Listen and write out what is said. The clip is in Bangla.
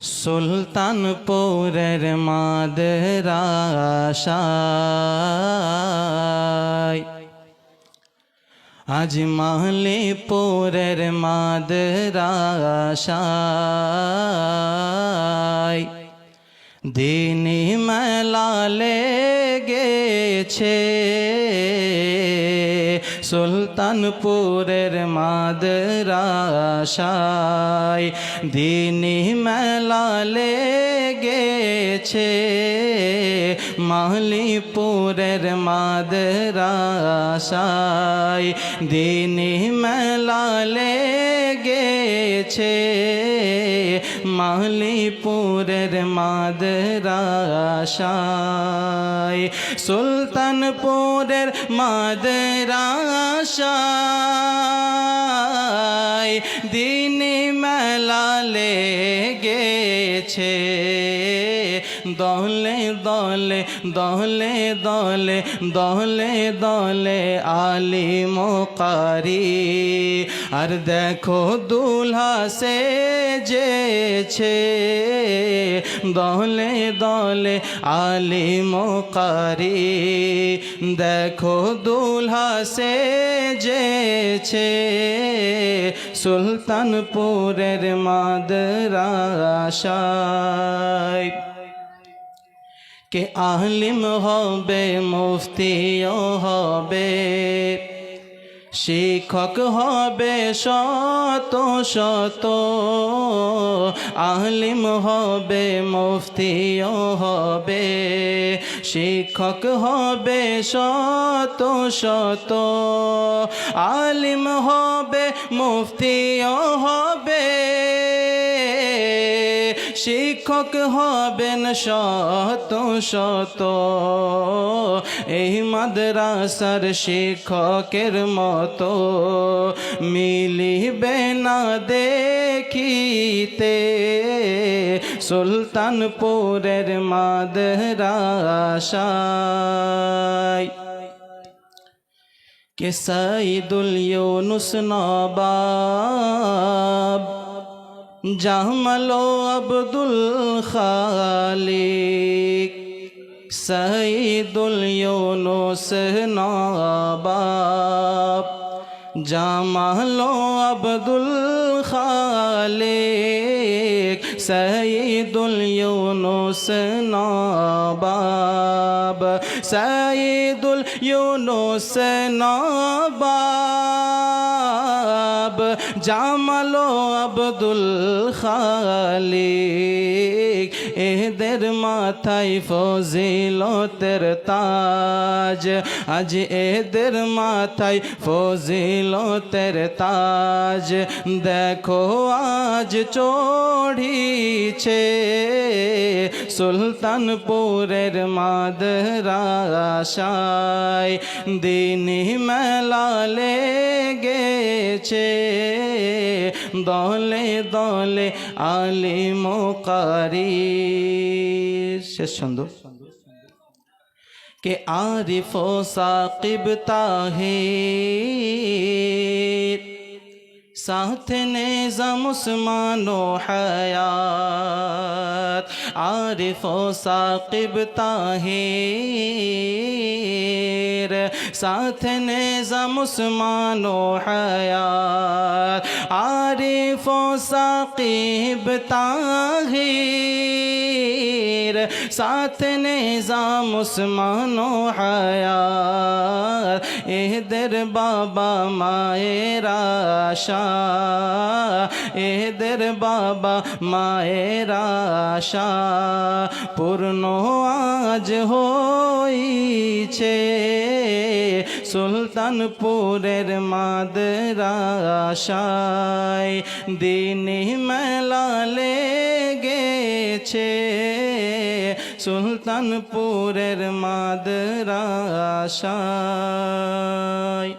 সুলতানপুরের মাদ্রাসায় আজ মাহলিপুরের মাদ্রাসায় দিনী মেলা লেগেছে। সুলতানপুরের মাদ্রাসায় দিনী মেলা লেগেছে। মাহলিপুরের মাদ্রাসায় দিনী মেলা লেগেছে। মাহলিপুরের মাদ্রাসায় সুলতানপুরের মাদ্রাসায় দিনী মেলা লেগেছে। দলে দলে দলে দলে দলে দলে আলিম কারি আর দেখো দুলহা সেজেছে। দলে দলে আলিম কারি দেখো দুলহা সেজেছে। সুলতানপুরের মাদ্রাসায় কে আলিম হবে মুফতিও হবে, শিক্ষক হবে শত শত। আলিম হবে মুফতিও হবে, শিক্ষক হবে শত শত। আলিম হবে মুফতিও হবে, শিক্ষক হবেন শত শত। এই মাদ্রাসার শিক্ষকের মতো মিলিবে না দেখিতে। সুলতানপুরের মাদ্রাসায় কে সাইদুল ইউনুস নবাব, জামালো আব্দুল খালিক। সাইদুল ইউনুস নবাব, জামালো আব্দুল খালিক। সাইদুল ইউনুস নবাব, সাইদুল ইউনুস নবাব, জামালো আব্দুল খালিক। এদের মাথায় ফজিলতের তাজ, আজ এদের মাথায় ফজিলতের তাজ। দেখো আজ চড়িছে। সুলতানপুরের মাদ্রাসায় দিনী মেলা লেগেছে। দলে দলে আলিম কারি। শেষ ছন্দ। কে আরিফ ও সাকিব তাহির, সাথে নিজাম উসমান ও হায়াত। আরিফ ও সাকিব তাহির, সাথে নিজাম উসমান ও হায়াত। আরিফ ও সাকিব তাহির, সাথে নিজাম উসমান ও হায়াত। এদের বাবা মায়ের আশা, এদের বাবা মায়ের আশা পূর্ণ আজ হইছে। সুলতানপুরের মাদ্রাসায় দিনী মেলা লেগেছে। সুলতানপুরের মাদ্রাসায়।